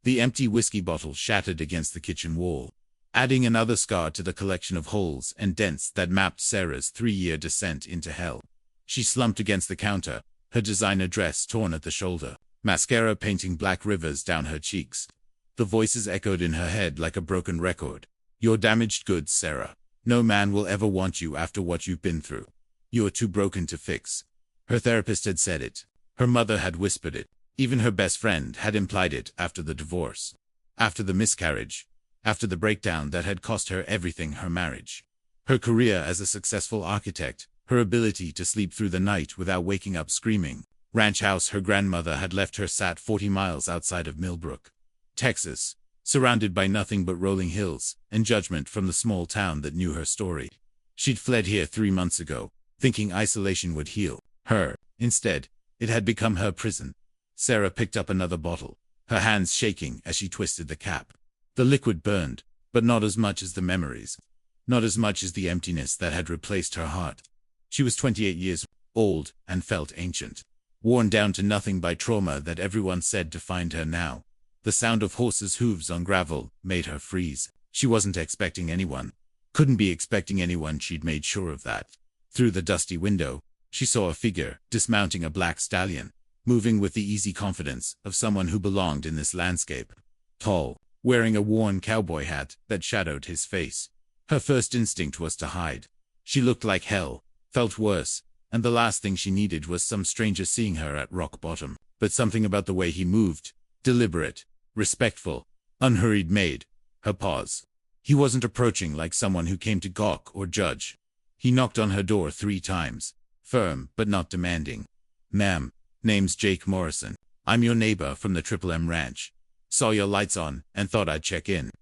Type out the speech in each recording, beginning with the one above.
The empty whiskey bottle shattered against the kitchen wall, adding another scar to the collection of holes and dents that mapped Sarah's 3-year descent into hell. She slumped against the counter, her designer dress torn at the shoulder, mascara painting black rivers down her cheeks. The voices echoed in her head like a broken record. "You're damaged goods, Sarah. No man will ever want you after what you've been through. You're too broken to fix." Her therapist had said it. Her mother had whispered it. Even her best friend had implied it after the divorce, after the miscarriage, after the breakdown that had cost her everything: her marriage, her career as a successful architect, her ability to sleep through the night without waking up screaming. Ranch house her grandmother had left her sat 40 miles outside of Millbrook, Texas, surrounded by nothing but rolling hills and judgment from the small town that knew her story. She'd fled here 3 months ago, thinking isolation would heal her. Instead, it had become her prison. Sarah picked up another bottle, her hands shaking as she twisted the cap. The liquid burned, but not as much as the memories, not as much as the emptiness that had replaced her heart. She was 28 years old and felt ancient, worn down to nothing by trauma that everyone said defined her now. The sound of horses' hooves on gravel made her freeze. She wasn't expecting anyone, couldn't be expecting anyone, she'd made sure of that. Through the dusty window, she saw a figure dismounting a black stallion, moving with the easy confidence of someone who belonged in this landscape. Tall, wearing a worn cowboy hat that shadowed his face. Her first instinct was to hide. She looked like hell, felt worse, and the last thing she needed was some stranger seeing her at rock bottom. But something about the way he moved, deliberate, respectful, unhurried, made her pause. He wasn't approaching like someone who came to gawk or judge. He knocked on her door 3 times, firm but not demanding. "Ma'am, name's Jake Morrison. I'm your neighbor from the Triple M Ranch. Saw your lights on and thought I'd check in."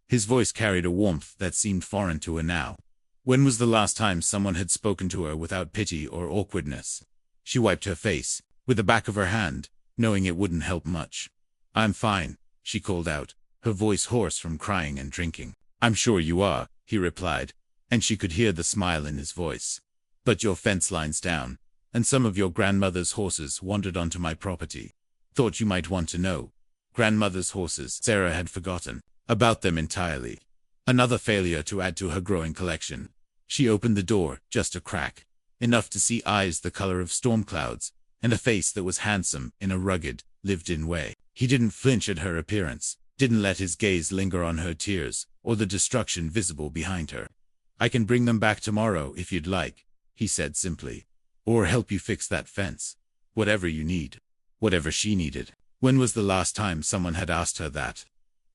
His voice carried a warmth that seemed foreign to her now. When was the last time someone had spoken to her without pity or awkwardness? She wiped her face with the back of her hand, knowing it wouldn't help much. "I'm fine," she called out, her voice hoarse from crying and drinking. "I'm sure you are," he replied, and she could hear the smile in his voice. "But your fence line's down, and some of your grandmother's horses wandered onto my property. Thought you might want to know." Grandmother's horses. Sarah had forgotten about them entirely. Another failure to add to her growing collection. She opened the door just a crack, enough to see eyes the color of storm clouds, and a face that was handsome in a rugged, lived-in way. He didn't flinch at her appearance, didn't let his gaze linger on her tears or the destruction visible behind her. "I can bring them back tomorrow if you'd like," he said simply. "Or help you fix that fence. Whatever you need." Whatever she needed. When was the last time someone had asked her that?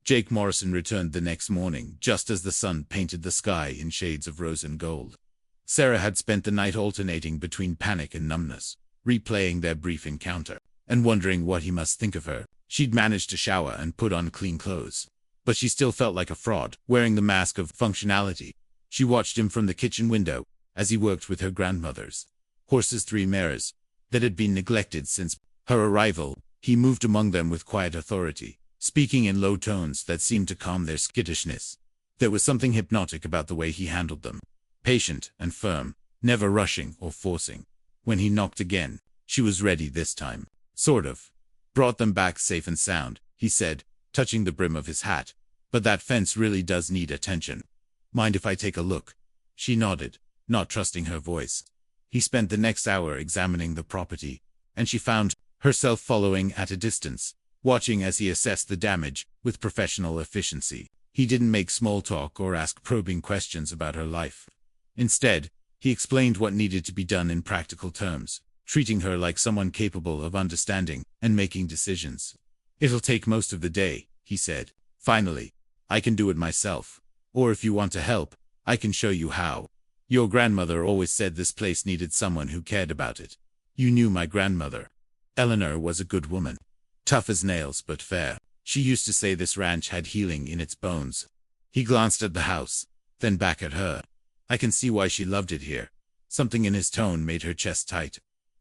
Jake Morrison returned the next morning, just as the sun painted the sky in shades of rose and gold. Sarah had spent the night alternating between panic and numbness, replaying their brief encounter, and wondering what he must think of her. She'd managed to shower and put on clean clothes, but she still felt like a fraud, wearing the mask of functionality. She watched him from the kitchen window as he worked with her grandmother's horses, 3 mares, that had been neglected since her arrival. He moved among them with quiet authority, speaking in low tones that seemed to calm their skittishness. There was something hypnotic about the way he handled them, patient and firm, never rushing or forcing. When he knocked again, she was ready this time. Sort of. "Brought them back safe and sound," he said, touching the brim of his hat. "But that fence really does need attention. Mind if I take a look?" She nodded, not trusting her voice. He spent the next hour examining the property, and she found herself following at a distance, watching as he assessed the damage with professional efficiency. He didn't make small talk or ask probing questions about her life. Instead, he explained what needed to be done in practical terms, treating her like someone capable of understanding and making decisions. "It'll take most of the day," he said. "Finally, I can do it myself. Or if you want to help, I can show you how. Your grandmother always said this place needed someone who cared about it. You knew my grandmother. Eleanor was a good woman. Tough as nails but fair. She used to say this ranch had healing in its bones." He glanced at the house, then back at her. "I can see why she loved it here." Something in his tone made her chest tight.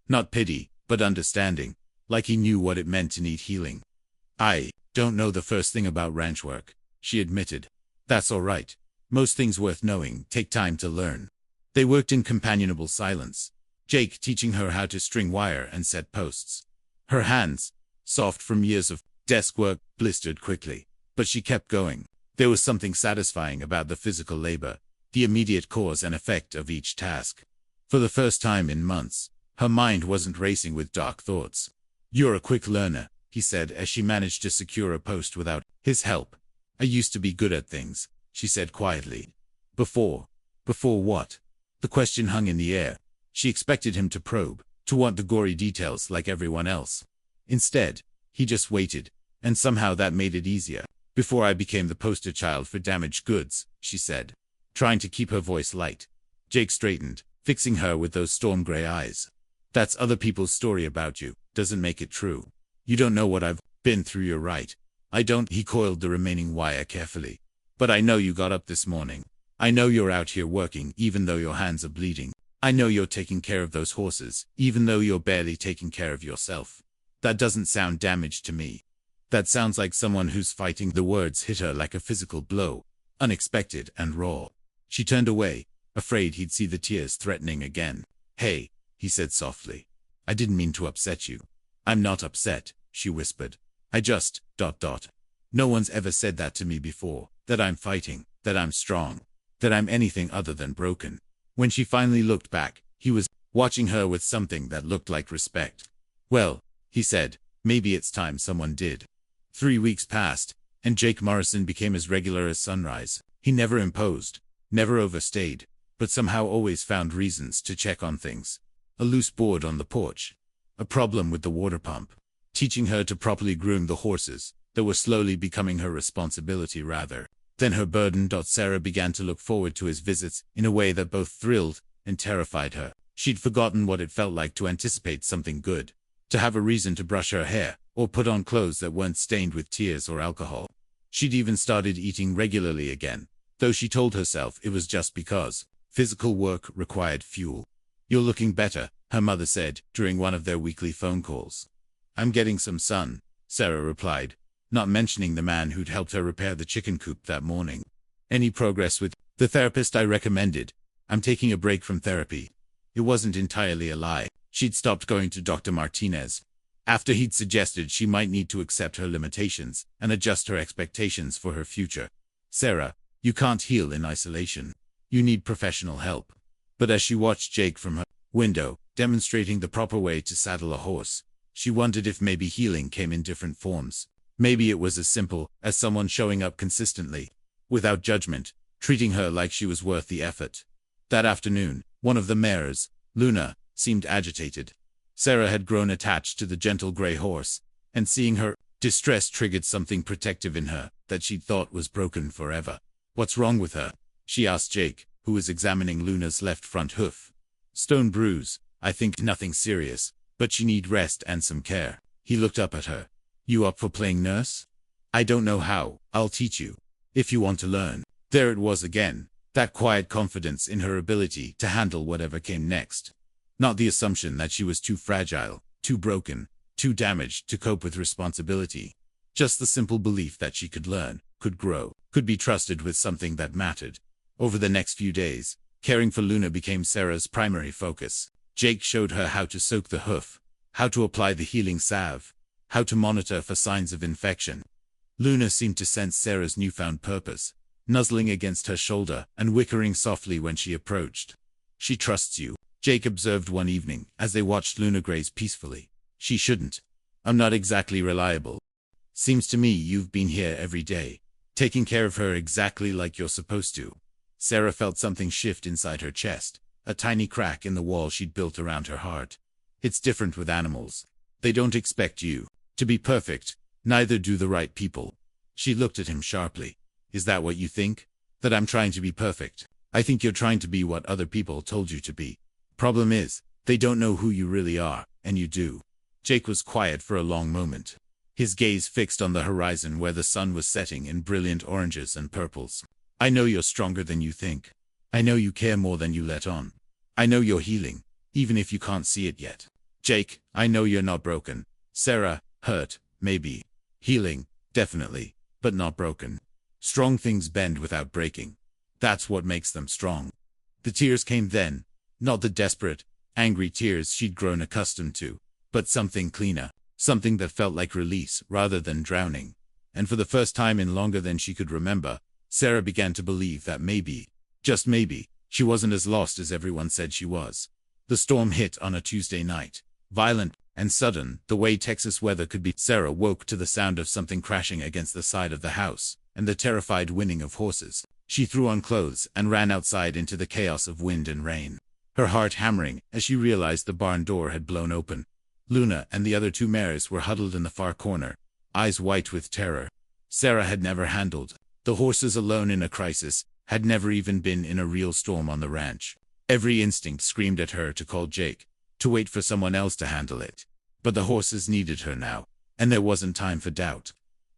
Not pity, but understanding, like he knew what it meant to need healing. "I don't know the first thing about ranch work," she admitted. "That's all right. Most things worth knowing take time to learn." They worked in companionable silence, Jake teaching her how to string wire and set posts. Her hands, soft from years of Desk work blistered quickly, but she kept going. There was something satisfying about the physical labor, the immediate cause and effect of each task. For the first time in months, her mind wasn't racing with dark thoughts. "You're a quick learner," he said as she managed to secure a post without his help. "I used to be good at things," she said quietly. Before what? The question hung in the air. She expected him to probe, to want the gory details like everyone else. Instead, he just waited, and somehow that made it easier. "Before I became the poster child for damaged goods," she said, trying to keep her voice light. Jake straightened, fixing her with those storm gray eyes. "That's other people's story about you, doesn't make it true. You don't know what I've been through, you're right. I don't." He coiled the remaining wire carefully. "But I know you got up this morning. I know you're out here working even though your hands are bleeding. I know you're taking care of those horses, even though you're barely taking care of yourself. That doesn't sound damaged to me. That sounds like someone who's fighting." The words hit her like a physical blow, unexpected and raw. She turned away, afraid he'd see the tears threatening again. "Hey," he said softly. "I didn't mean to upset you." "I'm not upset," she whispered. "I just... No one's ever said that to me before, that I'm fighting, that I'm strong, that I'm anything other than broken." When she finally looked back, he was watching her with something that looked like respect. "Well," he said, "maybe it's time someone did." 3 weeks passed, and Jake Morrison became as regular as sunrise. He never imposed, never overstayed, but somehow always found reasons to check on things. A loose board on the porch, a problem with the water pump, teaching her to properly groom the horses that were slowly becoming her responsibility rather than her burden. Sarah began to look forward to his visits in a way that both thrilled and terrified her. She'd forgotten what it felt like to anticipate something good, to have a reason to brush her hair, or put on clothes that weren't stained with tears or alcohol. She'd even started eating regularly again, though she told herself it was just because physical work required fuel. "You're looking better," her mother said during one of their weekly phone calls. "I'm getting some sun," Sarah replied, not mentioning the man who'd helped her repair the chicken coop that morning. "Any progress with the therapist I recommended?" "I'm taking a break from therapy." It wasn't entirely a lie. She'd stopped going to Dr. Martinez after he'd suggested she might need to accept her limitations and adjust her expectations for her future. "Sarah, you can't heal in isolation. You need professional help." But as she watched Jake from her window, demonstrating the proper way to saddle a horse, she wondered if maybe healing came in different forms. Maybe it was as simple as someone showing up consistently, without judgment, treating her like she was worth the effort. That afternoon, one of the mares, Luna, seemed agitated. Sarah had grown attached to the gentle gray horse, and seeing her distress triggered something protective in her that she'd thought was broken forever. "What's wrong with her?" she asked Jake, who was examining Luna's left front hoof. "Stone bruise. I think nothing serious, but she need rest and some care." He looked up at her. "You up for playing nurse?" "I don't know how. I'll teach you, if you want to learn." There it was again, that quiet confidence in her ability to handle whatever came next. Not the assumption that she was too fragile, too broken, too damaged to cope with responsibility. Just the simple belief that she could learn, could grow, could be trusted with something that mattered. Over the next few days, caring for Luna became Sarah's primary focus. Jake showed her how to soak the hoof, how to apply the healing salve, how to monitor for signs of infection. Luna seemed to sense Sarah's newfound purpose, nuzzling against her shoulder and whickering softly when she approached. "She trusts you," Jake observed one evening as they watched Luna graze peacefully. "She shouldn't. I'm not exactly reliable. Seems to me you've been here every day, taking care of her exactly like you're supposed to." Sarah felt something shift inside her chest, a tiny crack in the wall she'd built around her heart. "It's different with animals. They don't expect you to be perfect, neither do the right people." She looked at him sharply. "Is that what you think? That I'm trying to be perfect? I think you're trying to be what other people told you to be. Problem is, they don't know who you really are, and you do." Jake was quiet for a long moment, his gaze fixed on the horizon where the sun was setting in brilliant oranges and purples. "I know you're stronger than you think. I know you care more than you let on. I know you're healing, even if you can't see it yet. Jake, I know you're not broken. Sarah, hurt, maybe. Healing, definitely, but not broken. Strong things bend without breaking. That's what makes them strong." The tears came then, not the desperate, angry tears she'd grown accustomed to, but something cleaner, something that felt like release rather than drowning. And for the first time in longer than she could remember, Sarah began to believe that maybe, just maybe, she wasn't as lost as everyone said she was. The storm hit on a Tuesday night, violent and sudden, the way Texas weather could be. Sarah woke to the sound of something crashing against the side of the house, and the terrified whinnying of horses. She threw on clothes and ran outside into the chaos of wind and rain, her heart hammering as she realized the barn door had blown open. Luna and the other two mares were huddled in the far corner, eyes white with terror. Sarah had never handled the horses alone in a crisis, had never even been in a real storm on the ranch. Every instinct screamed at her to call Jake, to wait for someone else to handle it. But the horses needed her now, and there wasn't time for doubt.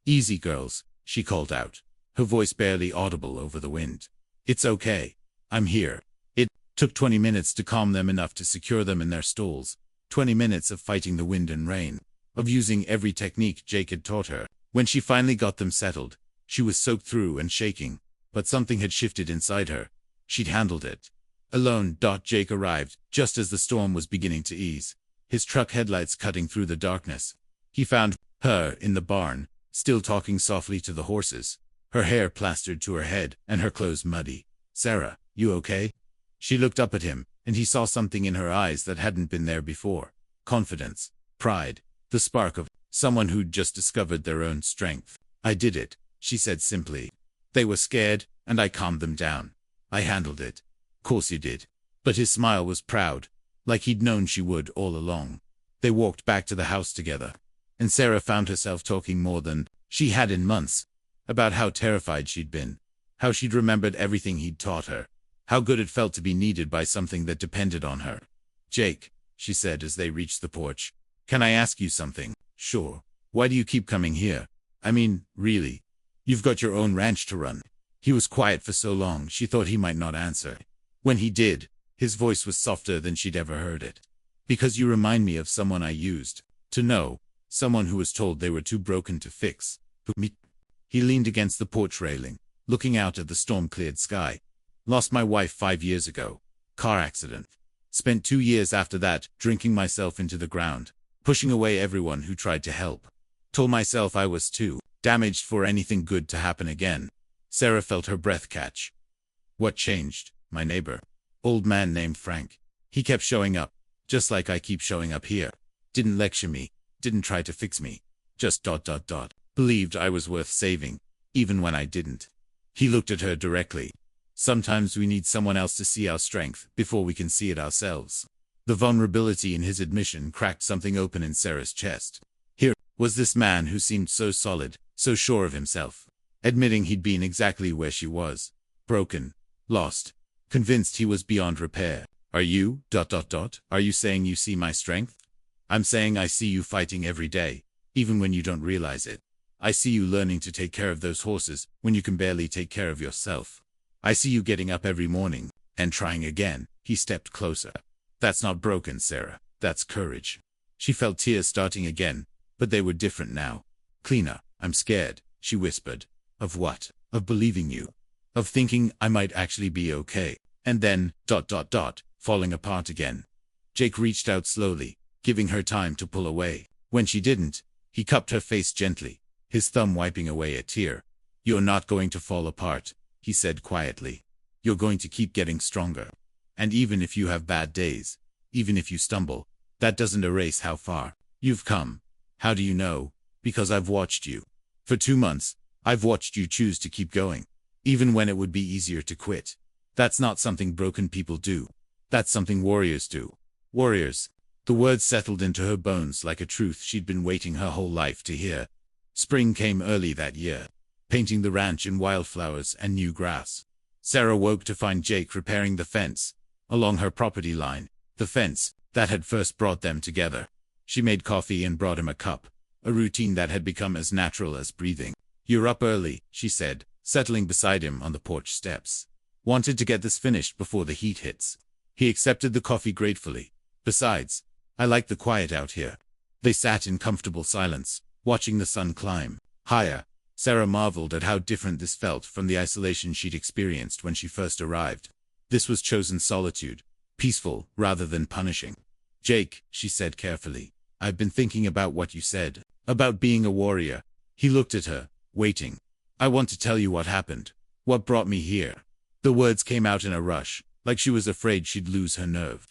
"Easy, girls," she called out, her voice barely audible over the wind. "It's okay. I'm here." It took 20 minutes to calm them enough to secure them in their stalls. 20 minutes of fighting the wind and rain, of using every technique Jake had taught her. When she finally got them settled, she was soaked through and shaking, but something had shifted inside her. She'd handled it. Alone. Jake arrived just as the storm was beginning to ease, his truck headlights cutting through the darkness. He found her in the barn, still talking softly to the horses, her hair plastered to her head and her clothes muddy. "Sarah, you okay?" She looked up at him, and he saw something in her eyes that hadn't been there before. Confidence, pride, the spark of someone who'd just discovered their own strength. "I did it," she said simply. "They were scared, and I calmed them down. I handled it." "Course you did." But his smile was proud, like he'd known she would all along. They walked back to the house together, and Sarah found herself talking more than she had in months, about how terrified she'd been, how she'd remembered everything he'd taught her, how good it felt to be needed by something that depended on her. "Jake," she said as they reached the porch, "can I ask you something?" "Sure. Why do you keep coming here? I mean, really. You've got your own ranch to run." He was quiet for so long she thought he might not answer. When he did, his voice was softer than she'd ever heard it. "Because you remind me of someone I used to know, someone who was told they were too broken to fix. Me." He leaned against the porch railing, looking out at the storm-cleared sky. "Lost my wife 5 years ago. Car accident. Spent 2 years after that drinking myself into the ground, pushing away everyone who tried to help. Told myself I was too damaged for anything good to happen again." Sarah felt her breath catch. "What changed?" "My neighbor. Old man named Frank. He kept showing up, just like I keep showing up here. Didn't lecture me, didn't try to fix me. Just ... believed I was worth saving, even when I didn't." He looked at her directly. "Sometimes we need someone else to see our strength before we can see it ourselves." The vulnerability in his admission cracked something open in Sarah's chest. Here was this man who seemed so solid, so sure of himself, admitting he'd been exactly where she was. Broken, lost, convinced he was beyond repair. "Are you ... Are you saying you see my strength?" "I'm saying I see you fighting every day, even when you don't realize it. I see you learning to take care of those horses when you can barely take care of yourself. I see you getting up every morning and trying again." He stepped closer. "That's not broken, Sarah. That's courage." She felt tears starting again, but they were different now. "Cleaner. I'm scared," she whispered. "Of what?" "Of believing you. Of thinking I might actually be okay. And then ... falling apart again." Jake reached out slowly, giving her time to pull away. When she didn't, he cupped her face gently, his thumb wiping away a tear. "You're not going to fall apart," he said quietly. "You're going to keep getting stronger. And even if you have bad days, even if you stumble, that doesn't erase how far you've come." "How do you know?" "Because I've watched you. For 2 months, I've watched you choose to keep going, even when it would be easier to quit. That's not something broken people do. That's something warriors do." Warriors. The words settled into her bones like a truth she'd been waiting her whole life to hear. Spring came early that year, painting the ranch in wildflowers and new grass. Sarah woke to find Jake repairing the fence along her property line, the fence that had first brought them together. She made coffee and brought him a cup, a routine that had become as natural as breathing. "You're up early," she said, settling beside him on the porch steps. "Wanted to get this finished before the heat hits." He accepted the coffee gratefully. "Besides, I like the quiet out here." They sat in comfortable silence, watching the sun climb higher. Sarah marveled at how different this felt from the isolation she'd experienced when she first arrived. This was chosen solitude, peaceful rather than punishing. "Jake," she said carefully, I've been thinking about what you said. About being a warrior. He looked at her, waiting. I want to tell you what happened. What brought me here. The words came out in a rush, like she was afraid she'd lose her nerve.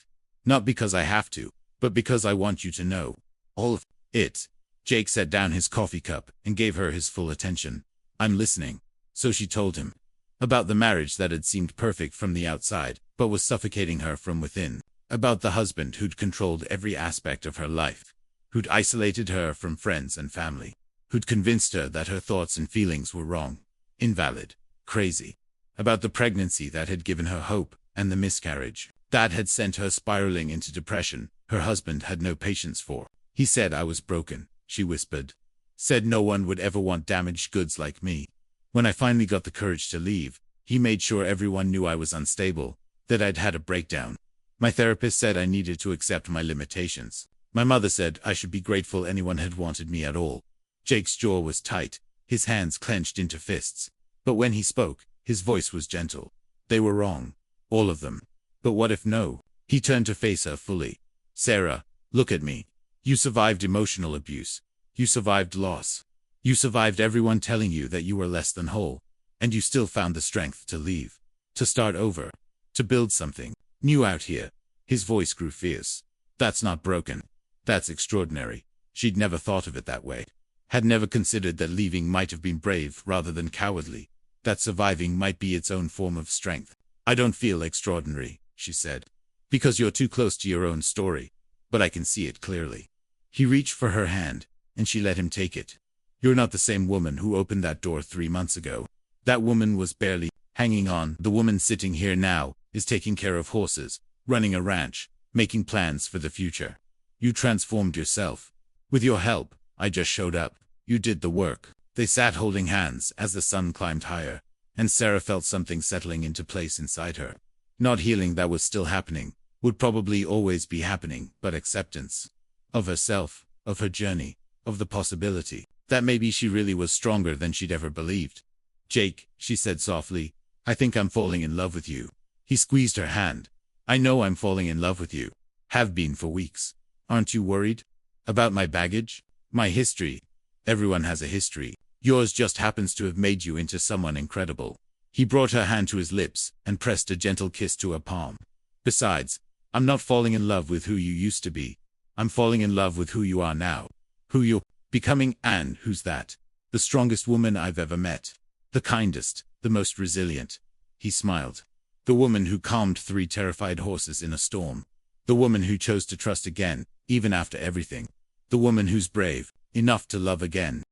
Not because I have to, but because I want you to know. All of it. Jake set down his coffee cup and gave her his full attention. I'm listening. So she told him. About the marriage that had seemed perfect from the outside, but was suffocating her from within. About the husband who'd controlled every aspect of her life. Who'd isolated her from friends and family. Who'd convinced her that her thoughts and feelings were wrong. Invalid. Crazy. About the pregnancy that had given her hope, and the miscarriage that had sent her spiraling into depression her husband had no patience for. He said I was broken, she whispered. Said no one would ever want damaged goods like me. When I finally got the courage to leave, he made sure everyone knew I was unstable, that I'd had a breakdown. My therapist said I needed to accept my limitations. My mother said I should be grateful anyone had wanted me at all. Jake's jaw was tight, his hands clenched into fists. But when he spoke, his voice was gentle. They were wrong. All of them. But what if no? He turned to face her fully. Sarah, look at me. You survived emotional abuse. You survived loss. You survived everyone telling you that you were less than whole. And you still found the strength to leave. To start over. To build something new out here. His voice grew fierce. That's not broken. That's extraordinary. She'd never thought of it that way. Had never considered that leaving might have been brave rather than cowardly. That surviving might be its own form of strength. I don't feel extraordinary, she said. Because you're too close to your own story. But I can see it clearly. He reached for her hand, and she let him take it. You're not the same woman who opened that door 3 months ago. That woman was barely hanging on. The woman sitting here now is taking care of horses, running a ranch, making plans for the future. You transformed yourself. With your help, I just showed up. You did the work. They sat holding hands as the sun climbed higher, and Sarah felt something settling into place inside her. Not healing that was still happening, would probably always be happening, but acceptance. Of herself, of her journey, of the possibility that maybe she really was stronger than she'd ever believed. Jake, she said softly, I think I'm falling in love with you. He squeezed her hand. I know I'm falling in love with you. Have been for weeks. Aren't you worried? About my baggage? My history? Everyone has a history. Yours just happens to have made you into someone incredible. He brought her hand to his lips and pressed a gentle kiss to her palm. Besides, I'm not falling in love with who you used to be. I'm falling in love with who you are now. Who you're becoming, and who's that? The strongest woman I've ever met. The kindest, the most resilient. He smiled. The woman who calmed 3 terrified horses in a storm. The woman who chose to trust again, even after everything. The woman who's brave, enough to love again.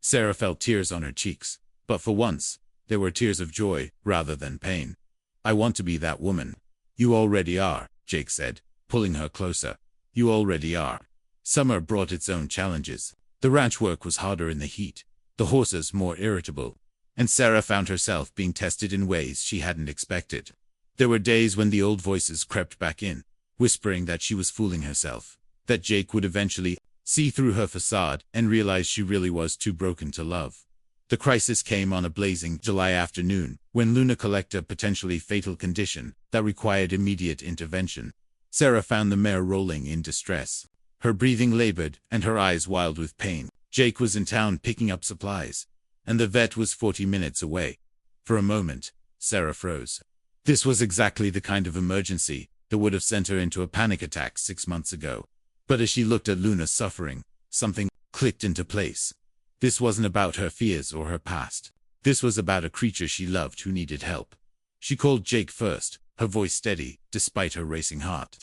Sarah felt tears on her cheeks, but for once, they were tears of joy, rather than pain. I want to be that woman. You already are, Jake said, pulling her closer. You already are. Summer brought its own challenges. The ranch work was harder in the heat, the horses more irritable, and Sarah found herself being tested in ways she hadn't expected. There were days when the old voices crept back in, whispering that she was fooling herself, that Jake would eventually see through her facade and realize she really was too broken to love. The crisis came on a blazing July afternoon, when Luna collected a potentially fatal condition that required immediate intervention. Sarah found the mare rolling in distress. Her breathing labored and her eyes wild with pain. Jake was in town picking up supplies, and the vet was 40 minutes away. For a moment, Sarah froze. This was exactly the kind of emergency that would have sent her into a panic attack 6 months ago. But as she looked at Luna's suffering, something clicked into place. This wasn't about her fears or her past. This was about a creature she loved who needed help. She called Jake first, her voice steady, despite her racing heart.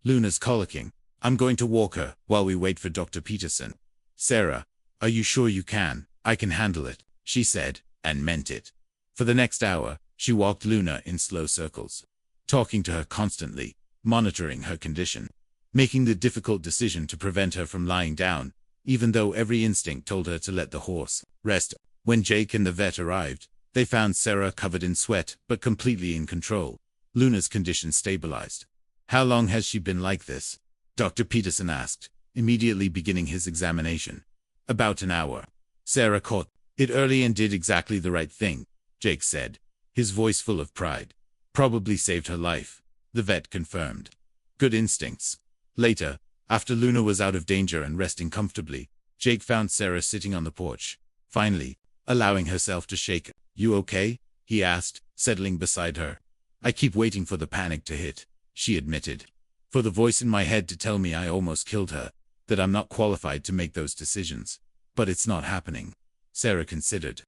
Luna's colicking. I'm going to walk her while we wait for Dr. Peterson. Sarah, are you sure you can? I can handle it, she said, and meant it. For the next hour, she walked Luna in slow circles, talking to her constantly, monitoring her condition, making the difficult decision to prevent her from lying down, even though every instinct told her to let the horse rest. When Jake and the vet arrived, they found Sarah covered in sweat but completely in control. Luna's condition stabilized. How long has she been like this? Dr. Peterson asked, immediately beginning his examination. About an hour. Sarah caught it early and did exactly the right thing, Jake said, his voice full of pride. Probably saved her life, the vet confirmed. Good instincts. Later, After Luna was out of danger and resting comfortably, Jake found Sarah sitting on the porch, finally, allowing herself to shake. "You okay?" he asked, settling beside her. "I keep waiting for the panic to hit," she admitted. "For the voice in my head to tell me I almost killed her, that I'm not qualified to make those decisions. But it's not happening." Sarah considered.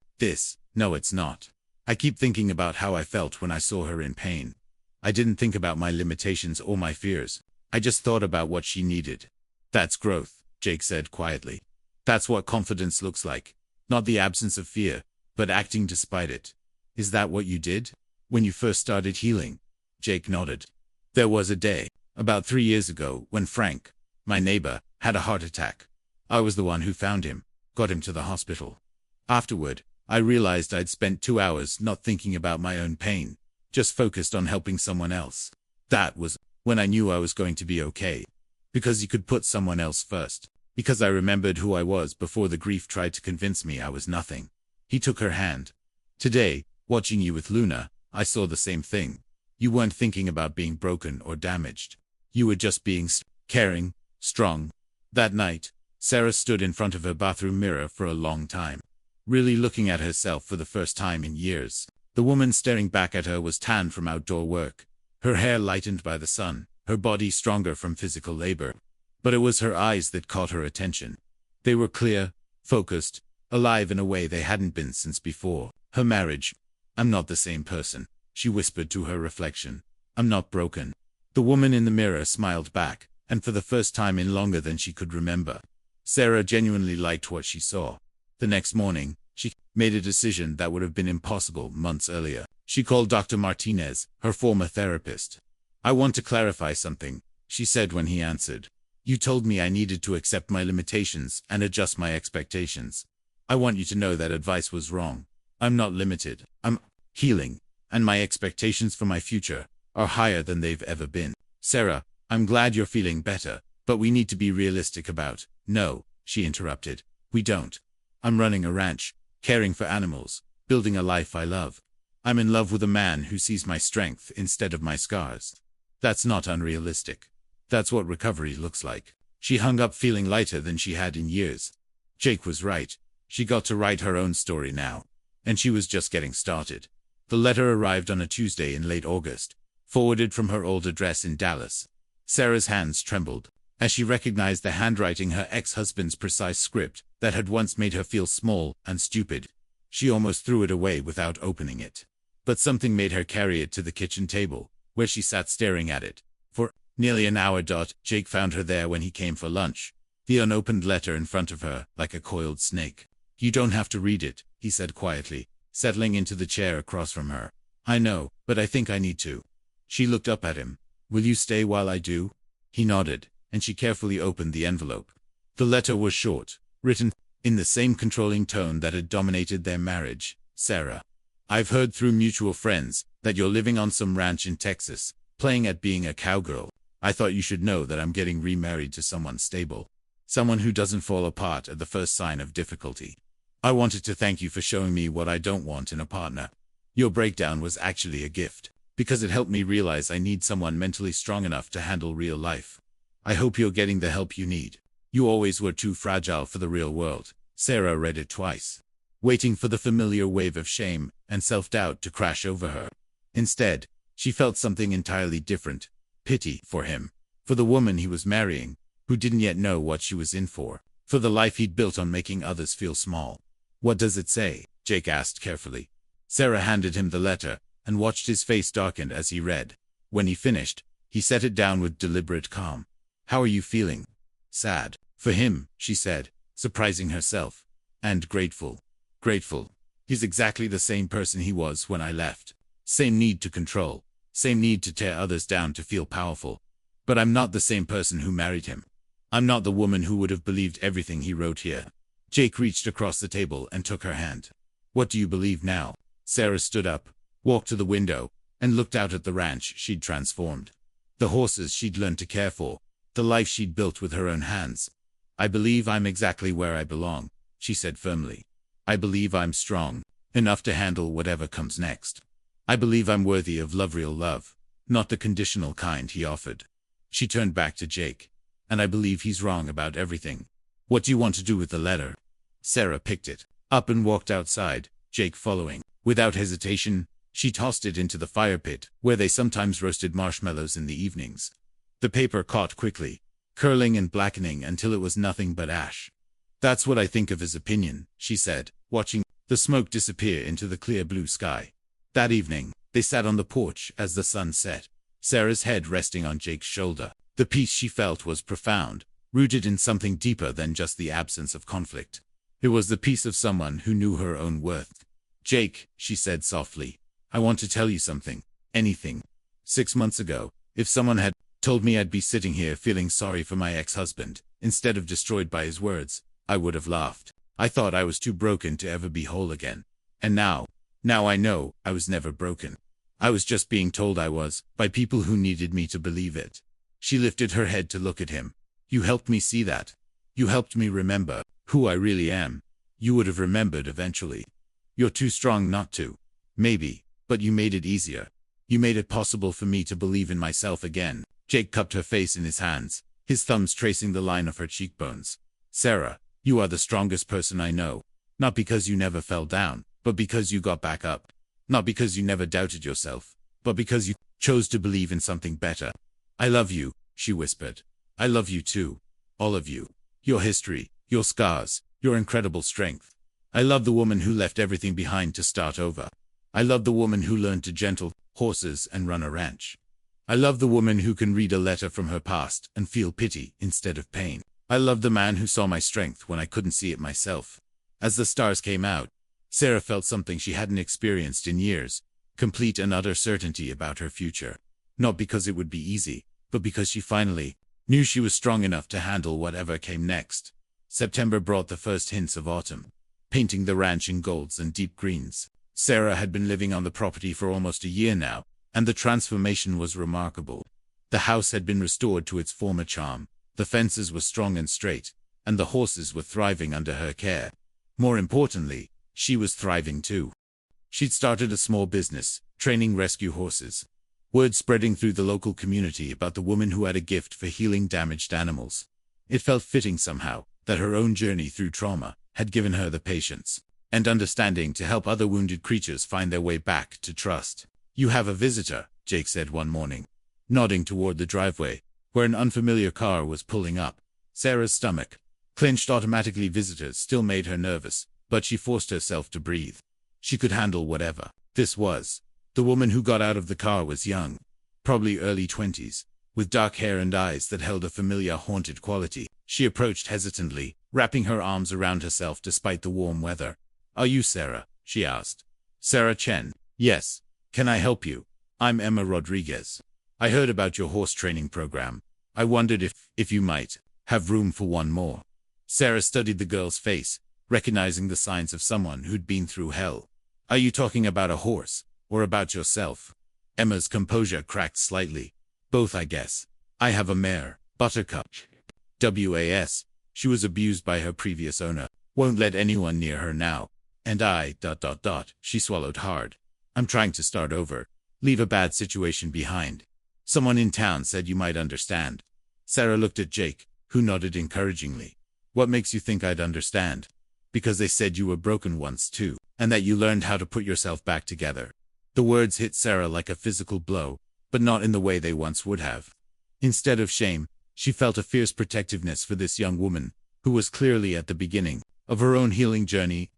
No, it's not. I keep thinking about how I felt when I saw her in pain. I didn't think about my limitations or my fears. I just thought about what she needed." "That's growth," Jake said quietly. "That's what confidence looks like. Not the absence of fear, but acting despite it." "Is that what you did when you first started healing?" Jake nodded. "There was a day, about 3 years ago, when Frank, my neighbor, had a heart attack. I was the one who found him, got him to the hospital. Afterward, I realized I'd spent 2 hours not thinking about my own pain, just focused on helping someone else. That was when I knew I was going to be okay. Because you could put someone else first. Because I remembered who I was before the grief tried to convince me I was nothing." He took her hand. "Today, watching you with Luna, I saw the same thing. You weren't thinking about being broken or damaged. You were just being caring, strong." That night, Sarah stood in front of her bathroom mirror for a long time, really looking at herself for the first time in years. The woman staring back at her was tanned from outdoor work, her hair lightened by the sun, her body stronger from physical labor. But it was her eyes that caught her attention. They were clear, focused, alive in a way they hadn't been since before her marriage. "I'm not the same person," she whispered to her reflection. "I'm not broken." The woman in the mirror smiled back, and for the first time in longer than she could remember, Sarah genuinely liked what she saw. The next morning, she made a decision that would have been impossible months earlier. She called Dr. Martinez, her former therapist. "I want to clarify something," she said when he answered. "You told me I needed to accept my limitations and adjust my expectations. I want you to know that advice was wrong. I'm not limited. I'm healing, and my expectations for my future are higher than they've ever been." "Sarah, I'm glad you're feeling better, but we need to be realistic about." "No," she interrupted. "We don't. I'm running a ranch, caring for animals, building a life I love. I'm in love with a man who sees my strength instead of my scars. That's not unrealistic. That's what recovery looks like." She hung up feeling lighter than she had in years. Jake was right. She got to write her own story now, and she was just getting started. The letter arrived on a Tuesday in late August, forwarded from her old address in Dallas. Sarah's hands trembled as she recognized the handwriting, her ex-husband's precise script that had once made her feel small and stupid. She almost threw it away without opening it. But something made her carry it to the kitchen table, where she sat staring at it. For nearly an hour. Jake found her there when he came for lunch, the unopened letter in front of her, like a coiled snake. "You don't have to read it," he said quietly, settling into the chair across from her. "I know, but I think I need to." She looked up at him. "Will you stay while I do?" He nodded, and she carefully opened the envelope. The letter was short, written in the same controlling tone that had dominated their marriage. "Sarah, I've heard through mutual friends that you're living on some ranch in Texas, playing at being a cowgirl. I thought you should know that I'm getting remarried to someone stable. Someone who doesn't fall apart at the first sign of difficulty. I wanted to thank you for showing me what I don't want in a partner. Your breakdown was actually a gift, because it helped me realize I need someone mentally strong enough to handle real life. I hope you're getting the help you need. You always were too fragile for the real world." Sarah read it twice, waiting for the familiar wave of shame and self-doubt to crash over her. Instead, she felt something entirely different: pity for him, for the woman he was marrying, who didn't yet know what she was in for the life he'd built on making others feel small. "What does it say?" Jake asked carefully. Sarah handed him the letter and watched his face darken as he read. When he finished, he set it down with deliberate calm. "How are you feeling?" "Sad. For him," she said, surprising herself. "And grateful." "Grateful. He's exactly the same person he was when I left. Same need to control. Same need to tear others down to feel powerful. But I'm not the same person who married him. I'm not the woman who would have believed everything he wrote here." Jake reached across the table and took her hand. "What do you believe now?" Sarah stood up, walked to the window, and looked out at the ranch she'd transformed. The horses she'd learned to care for, the life she'd built with her own hands. "I believe I'm exactly where I belong," she said firmly. "I believe I'm strong enough to handle whatever comes next. I believe I'm worthy of real love, not the conditional kind he offered." She turned back to Jake. and I believe he's wrong about everything. What do you want to do with the letter? Sarah picked it up and walked outside, Jake following. Without hesitation, she tossed it into the fire pit, where they sometimes roasted marshmallows in the evenings. The paper caught quickly, curling and blackening until it was nothing but ash. That's what I think of his opinion, she said, watching the smoke disappear into the clear blue sky. That evening, they sat on the porch as the sun set, Sarah's head resting on Jake's shoulder. The peace she felt was profound, rooted in something deeper than just the absence of conflict. It was the peace of someone who knew her own worth. Jake, she said softly, I want to tell you something. Anything. 6 months ago, if someone had told me I'd be sitting here feeling sorry for my ex-husband, instead of destroyed by his words, I would have laughed. I thought I was too broken to ever be whole again. And now I know I was never broken. I was just being told I was, by people who needed me to believe it. She lifted her head to look at him. You helped me see that. You helped me remember who I really am. You would have remembered eventually. You're too strong not to. Maybe, but you made it easier. You made it possible for me to believe in myself again. Jake cupped her face in his hands, his thumbs tracing the line of her cheekbones. Sarah, you are the strongest person I know. Not because you never fell down, but because you got back up. Not because you never doubted yourself, but because you chose to believe in something better. I love you, she whispered. I love you too. All of you. Your history, your scars, your incredible strength. I love the woman who left everything behind to start over. I love the woman who learned to gentle horses and run a ranch. I love the woman who can read a letter from her past and feel pity instead of pain. I love the man who saw my strength when I couldn't see it myself. As the stars came out, Sarah felt something she hadn't experienced in years, complete and utter certainty about her future. Not because it would be easy, but because she finally knew she was strong enough to handle whatever came next. September brought the first hints of autumn, painting the ranch in golds and deep greens. Sarah had been living on the property for almost a year now, and the transformation was remarkable. The house had been restored to its former charm, the fences were strong and straight, and the horses were thriving under her care. More importantly, she was thriving too. She'd started a small business, training rescue horses. Word spreading through the local community about the woman who had a gift for healing damaged animals. It felt fitting somehow that her own journey through trauma had given her the patience and understanding to help other wounded creatures find their way back to trust. You have a visitor, Jake said one morning, nodding toward the driveway, where an unfamiliar car was pulling up. Sarah's stomach clenched automatically. Visitors still made her nervous, but she forced herself to breathe. She could handle whatever this was. The woman who got out of the car was young, probably early 20s, with dark hair and eyes that held a familiar haunted quality. She approached hesitantly, wrapping her arms around herself despite the warm weather. Are you Sarah? She asked. Sarah Chen. Yes. Can I help you? I'm Emma Rodriguez. I heard about your horse training program. I wondered if you might have room for one more. Sarah studied the girl's face, recognizing the signs of someone who'd been through hell. Are you talking about a horse, or about yourself? Emma's composure cracked slightly. Both, I guess. I have a mare, Buttercup. WAS. She was abused by her previous owner. Won't let anyone near her now. And she swallowed hard. I'm trying to start over. Leave a bad situation behind. Someone in town said you might understand. Sarah looked at Jake, who nodded encouragingly. What makes you think I'd understand? Because they said you were broken once too, and that you learned how to put yourself back together. The words hit Sarah like a physical blow, but not in the way they once would have. Instead of shame, she felt a fierce protectiveness for this young woman, who was clearly at the beginning of her own healing journey.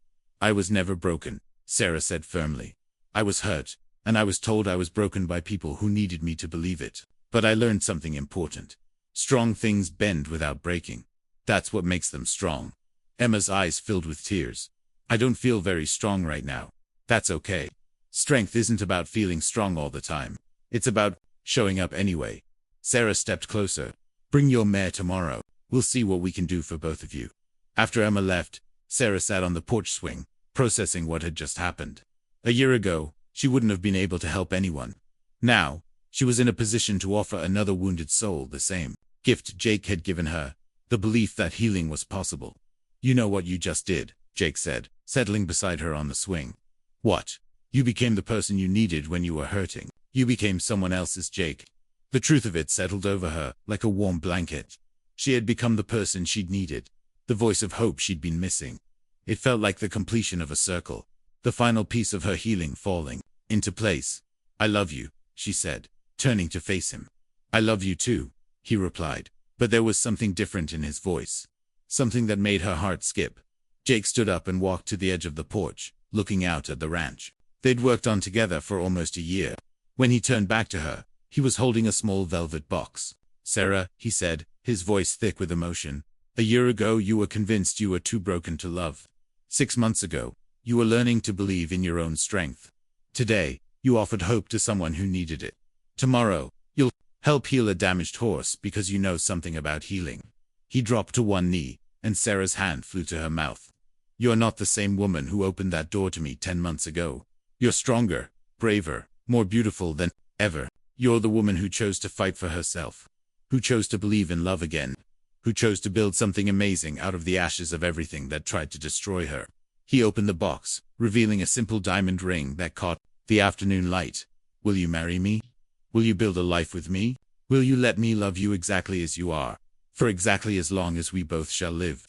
I was never broken, Sarah said firmly. I was hurt, and I was told I was broken by people who needed me to believe it. But I learned something important. Strong things bend without breaking. That's what makes them strong. Emma's eyes filled with tears. I don't feel very strong right now. That's okay. Strength isn't about feeling strong all the time. It's about showing up anyway. Sarah stepped closer. Bring your mare tomorrow. We'll see what we can do for both of you. After Emma left, Sarah sat on the porch swing, processing what had just happened. A year ago, she wouldn't have been able to help anyone. Now, she was in a position to offer another wounded soul the same gift Jake had given her, the belief that healing was possible. You know what you just did, Jake said, settling beside her on the swing. What? You became the person you needed when you were hurting. You became someone else's Jake. The truth of it settled over her like a warm blanket. She had become the person she'd needed, the voice of hope she'd been missing. It felt like the completion of a circle, the final piece of her healing falling into place. "I love you," she said, turning to face him. "I love you too," he replied, but there was something different in his voice, something that made her heart skip. Jake stood up and walked to the edge of the porch, looking out at the ranch. They'd worked on together for almost a year. When he turned back to her, he was holding a small velvet box. "Sarah," he said, his voice thick with emotion, "a year ago you were convinced you were too broken to love. 6 months ago, you were learning to believe in your own strength. Today, you offered hope to someone who needed it. Tomorrow, you'll help heal a damaged horse because you know something about healing." He dropped to one knee, and Sarah's hand flew to her mouth. "You're not the same woman who opened that door to me 10 months ago. You're stronger, braver, more beautiful than ever. You're the woman who chose to fight for herself, who chose to believe in love again, who chose to build something amazing out of the ashes of everything that tried to destroy her." He opened the box, revealing a simple diamond ring that caught the afternoon light. "Will you marry me? Will you build a life with me? Will you let me love you exactly as you are, for exactly as long as we both shall live?"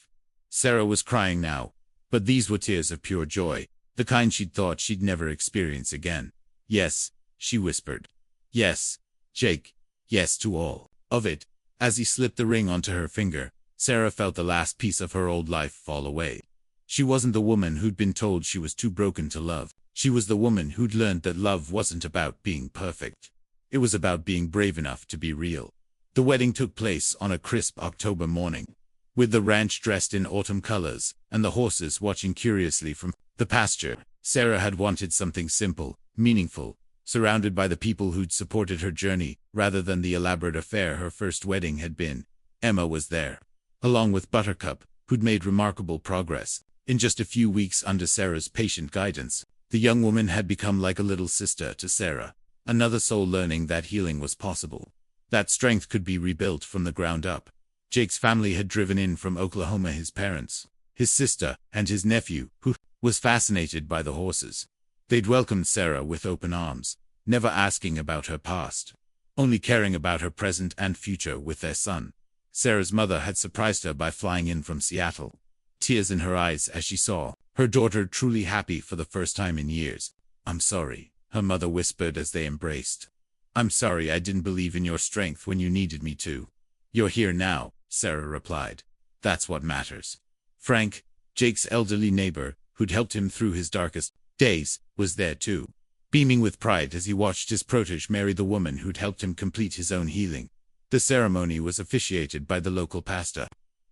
Sarah was crying now, but these were tears of pure joy, the kind she'd thought she'd never experience again. "Yes," she whispered. "Yes, Jake. Yes to all of it." As he slipped the ring onto her finger, Sarah felt the last piece of her old life fall away. She wasn't the woman who'd been told she was too broken to love. She was the woman who'd learned that love wasn't about being perfect. It was about being brave enough to be real. The wedding took place on a crisp October morning, with the ranch dressed in autumn colors, and the horses watching curiously from the pasture. Sarah had wanted something simple, meaningful, surrounded by the people who'd supported her journey, rather than the elaborate affair her first wedding had been. Emma was there, along with Buttercup, who'd made remarkable progress. In just a few weeks under Sarah's patient guidance, the young woman had become like a little sister to Sarah, another soul learning that healing was possible, that strength could be rebuilt from the ground up. Jake's family had driven in from Oklahoma, his parents, his sister, and his nephew, who was fascinated by the horses. They'd welcomed Sarah with open arms, never asking about her past, only caring about her present and future with their son. Sarah's mother had surprised her by flying in from Seattle, tears in her eyes as she saw her daughter truly happy for the first time in years. "I'm sorry," her mother whispered as they embraced. "I'm sorry I didn't believe in your strength when you needed me to." "You're here now," Sarah replied. "That's what matters." Frank, Jake's elderly neighbor, who'd helped him through his darkest days, was there too, beaming with pride as he watched his protege marry the woman who'd helped him complete his own healing. The ceremony was officiated by the local pastor,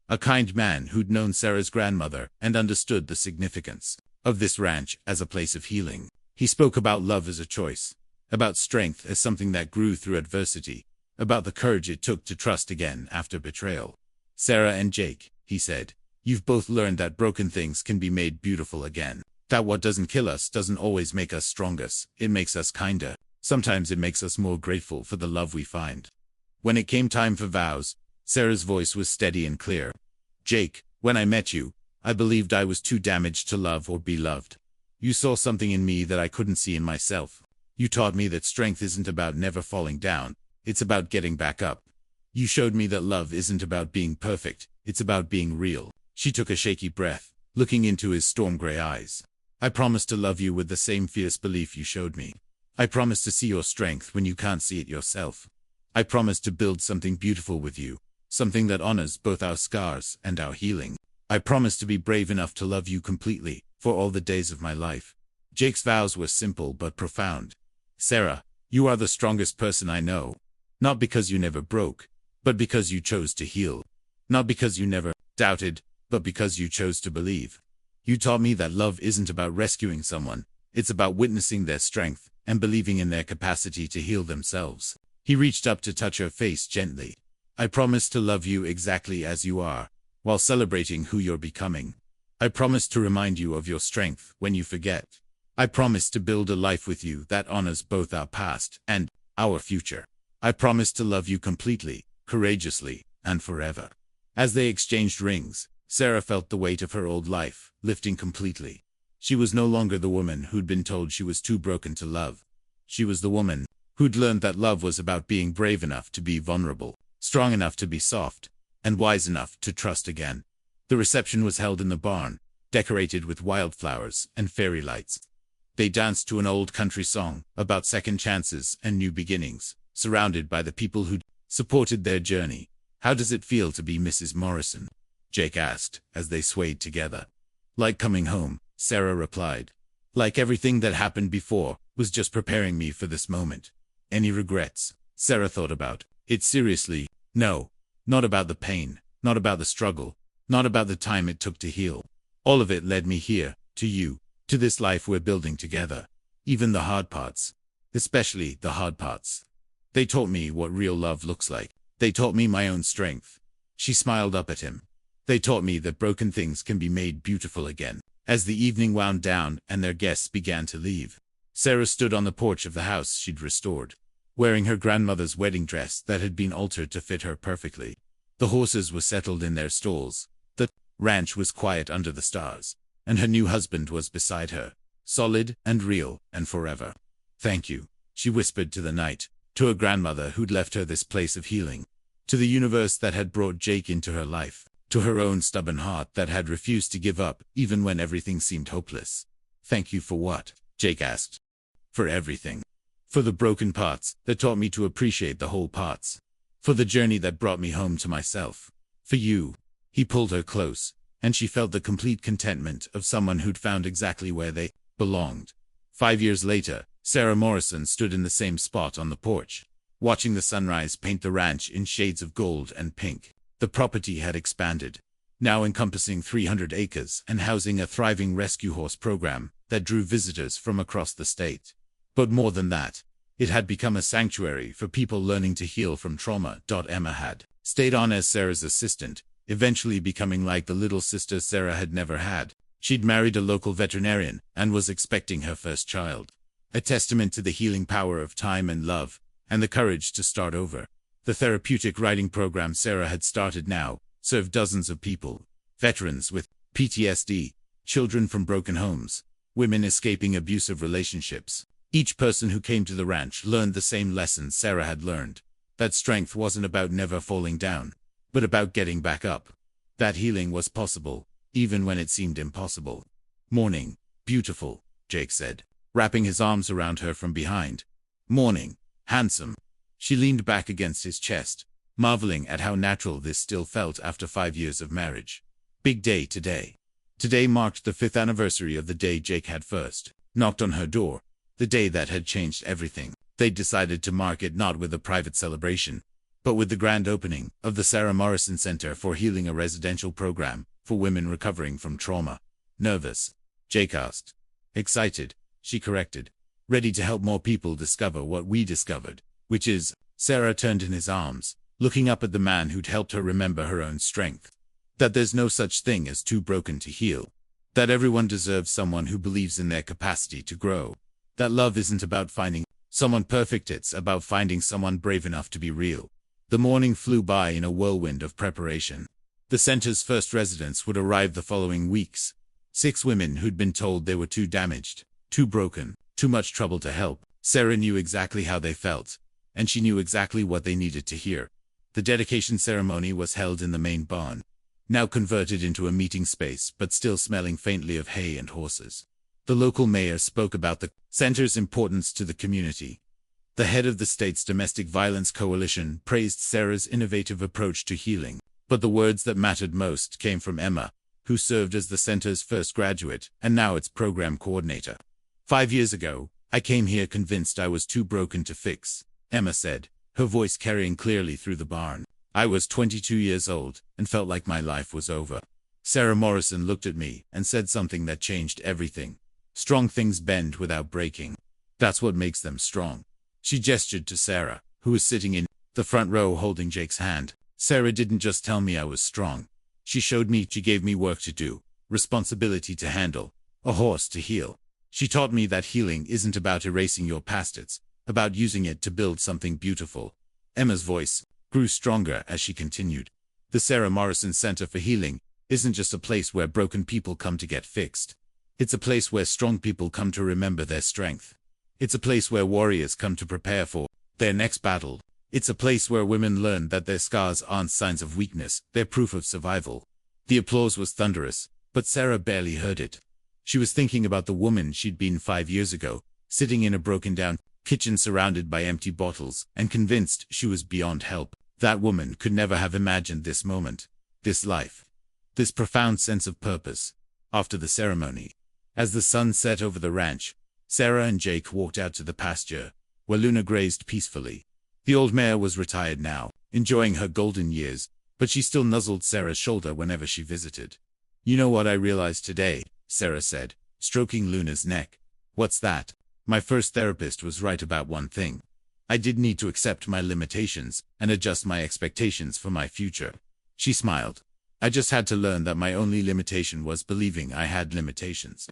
a kind man who'd known Sarah's grandmother and understood the significance of this ranch as a place of healing. He spoke about love as a choice, about strength as something that grew through adversity, about the courage it took to trust again after betrayal. "Sarah and Jake," he said, "you've both learned that broken things can be made beautiful again. That what doesn't kill us doesn't always make us stronger, it makes us kinder. Sometimes it makes us more grateful for the love we find." When it came time for vows, Sarah's voice was steady and clear. "Jake, when I met you, I believed I was too damaged to love or be loved. You saw something in me that I couldn't see in myself. You taught me that strength isn't about never falling down, it's about getting back up. You showed me that love isn't about being perfect, it's about being real." She took a shaky breath, looking into his storm-gray eyes. "I promise to love you with the same fierce belief you showed me. I promise to see your strength when you can't see it yourself. I promise to build something beautiful with you, something that honors both our scars and our healing. I promise to be brave enough to love you completely, for all the days of my life." Jake's vows were simple but profound. "Sarah, you are the strongest person I know. Not because you never broke, but because you chose to heal. Not because you never doubted, but because you chose to believe. You taught me that love isn't about rescuing someone, it's about witnessing their strength and believing in their capacity to heal themselves." He reached up to touch her face gently. "I promise to love you exactly as you are, while celebrating who you're becoming. I promise to remind you of your strength when you forget. I promise to build a life with you that honors both our past and our future. I promise to love you completely, courageously, and forever." As they exchanged rings, Sarah felt the weight of her old life lifting completely. She was no longer the woman who'd been told she was too broken to love. She was the woman who'd learned that love was about being brave enough to be vulnerable, strong enough to be soft, and wise enough to trust again. The reception was held in the barn, decorated with wildflowers and fairy lights. They danced to an old country song about second chances and new beginnings, surrounded by the people who'd supported their journey. "How does it feel to be Mrs. Morrison?" Jake asked, as they swayed together. "Like coming home," Sarah replied. "Like everything that happened before was just preparing me for this moment." "Any regrets?" Sarah thought about it seriously. "No. Not about the pain, not about the struggle, not about the time it took to heal. All of it led me here, to you, to this life we're building together. Even the hard parts. Especially the hard parts. They taught me what real love looks like. They taught me my own strength." She smiled up at him. "They taught me that broken things can be made beautiful again." As the evening wound down and their guests began to leave, Sarah stood on the porch of the house she'd restored, wearing her grandmother's wedding dress that had been altered to fit her perfectly. The horses were settled in their stalls. The ranch was quiet under the stars, and her new husband was beside her, solid and real and forever. "Thank you," she whispered to the night, to a grandmother who'd left her this place of healing, to the universe that had brought Jake into her life, to her own stubborn heart that had refused to give up even when everything seemed hopeless. "Thank you for what?" Jake asked. "For everything. For the broken parts that taught me to appreciate the whole parts. For the journey that brought me home to myself. For you." He pulled her close, and she felt the complete contentment of someone who'd found exactly where they belonged. 5 years later, Sarah Morrison stood in the same spot on the porch, watching the sunrise paint the ranch in shades of gold and pink. The property had expanded, now encompassing 300 acres and housing a thriving rescue horse program that drew visitors from across the state. But more than that, it had become a sanctuary for people learning to heal from trauma. Emma had stayed on as Sarah's assistant, eventually becoming like the little sister Sarah had never had. She'd married a local veterinarian and was expecting her first child. A testament to the healing power of time and love, and the courage to start over. The therapeutic riding program Sarah had started now served dozens of people. Veterans with PTSD, children from broken homes, women escaping abusive relationships. Each person who came to the ranch learned the same lessons Sarah had learned. That strength wasn't about never falling down, but about getting back up. That healing was possible, even when it seemed impossible. "Morning, beautiful," Jake said, wrapping his arms around her from behind. "Morning, handsome." She leaned back against his chest, marveling at how natural this still felt after 5 years of marriage. Big day today. Today marked the 5th anniversary of the day Jake had first knocked on her door, the day that had changed everything. They decided to mark it not with a private celebration, but with the grand opening of the Sarah Morrison Center for Healing, a residential program for women recovering from trauma. "Nervous?" Jake asked. "Excited," she corrected. "Ready to help more people discover what we discovered, which is..." Sarah turned in his arms, looking up at the man who'd helped her remember her own strength. That there's no such thing as too broken to heal. That everyone deserves someone who believes in their capacity to grow. That love isn't about finding someone perfect, it's about finding someone brave enough to be real. The morning flew by in a whirlwind of preparation. The center's first residents would arrive the following weeks. 6 women who'd been told they were too damaged, too broken, too much trouble to help. Sarah knew exactly how they felt, and she knew exactly what they needed to hear. The dedication ceremony was held in the main barn, now converted into a meeting space but still smelling faintly of hay and horses. The local mayor spoke about the center's importance to the community. The head of the state's domestic violence coalition praised Sarah's innovative approach to healing, but the words that mattered most came from Emma, who served as the center's first graduate and now its program coordinator. 5 years ago, I came here convinced I was too broken to fix, Emma said, her voice carrying clearly through the barn. I was 22 years old and felt like my life was over. Sarah Morrison looked at me and said something that changed everything. Strong things bend without breaking. That's what makes them strong. She gestured to Sarah, who was sitting in the front row holding Jake's hand. Sarah didn't just tell me I was strong. She showed me, she gave me work to do, responsibility to handle, a horse to heal. She taught me that healing isn't about erasing your past, it's about using it to build something beautiful. Emma's voice grew stronger as she continued. The Sarah Morrison Center for Healing isn't just a place where broken people come to get fixed. It's a place where strong people come to remember their strength. It's a place where warriors come to prepare for their next battle. It's a place where women learn that their scars aren't signs of weakness, they're proof of survival. The applause was thunderous, but Sarah barely heard it. She was thinking about the woman she'd been 5 years ago, sitting in a broken-down kitchen surrounded by empty bottles, and convinced she was beyond help. That woman could never have imagined this moment, this life, this profound sense of purpose. After the ceremony, as the sun set over the ranch, Sarah and Jake walked out to the pasture, where Luna grazed peacefully. The old mare was retired now, enjoying her golden years, but she still nuzzled Sarah's shoulder whenever she visited. "You know what I realized today," Sarah said, stroking Luna's neck. "What's that?" "My first therapist was right about one thing. I did need to accept my limitations and adjust my expectations for my future." She smiled. "I just had to learn that my only limitation was believing I had limitations.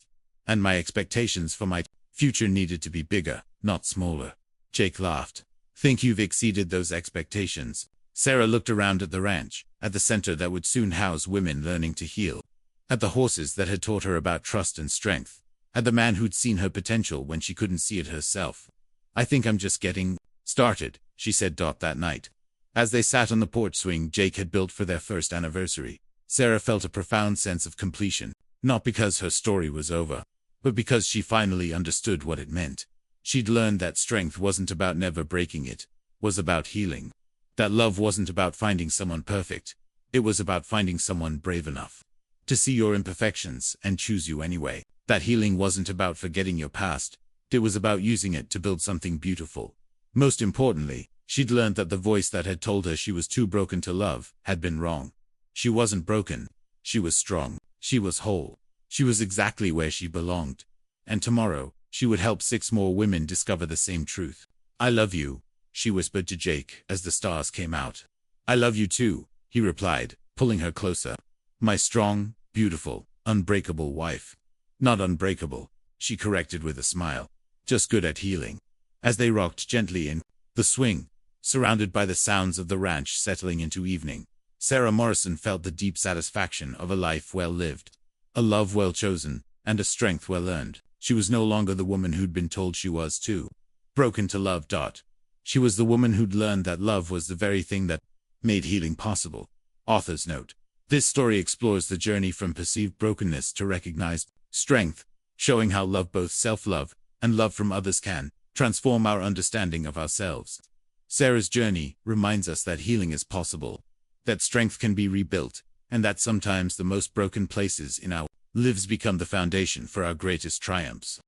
And my expectations for my future needed to be bigger, not smaller." Jake laughed. "Think you've exceeded those expectations?" Sarah looked around at the ranch, at the center that would soon house women learning to heal, at the horses that had taught her about trust and strength, at the man who'd seen her potential when she couldn't see it herself. "I think I'm just getting started," she said that night. As they sat on the porch swing Jake had built for their first anniversary, Sarah felt a profound sense of completion, not because her story was over, but because she finally understood what it meant. She'd learned that strength wasn't about never breaking, it was about healing. That love wasn't about finding someone perfect, it was about finding someone brave enough to see your imperfections and choose you anyway. That healing wasn't about forgetting your past, it was about using it to build something beautiful. Most importantly, she'd learned that the voice that had told her she was too broken to love had been wrong. She wasn't broken, she was strong, she was whole, she was exactly where she belonged. And tomorrow, she would help 6 more women discover the same truth. "I love you," she whispered to Jake as the stars came out. "I love you too," he replied, pulling her closer. "My strong, beautiful, unbreakable wife." "Not unbreakable," she corrected with a smile. "Just good at healing." As they rocked gently in the swing, surrounded by the sounds of the ranch settling into evening, Sarah Morrison felt the deep satisfaction of a life well lived, a love well chosen, and a strength well earned. She was no longer the woman who'd been told she was too broken to love. She was the woman who'd learned that love was the very thing that made healing possible. Author's note. This story explores the journey from perceived brokenness to recognized strength, showing how love, both self-love and love from others, can transform our understanding of ourselves. Sarah's journey reminds us that healing is possible, that strength can be rebuilt, and that sometimes the most broken places in our lives become the foundation for our greatest triumphs.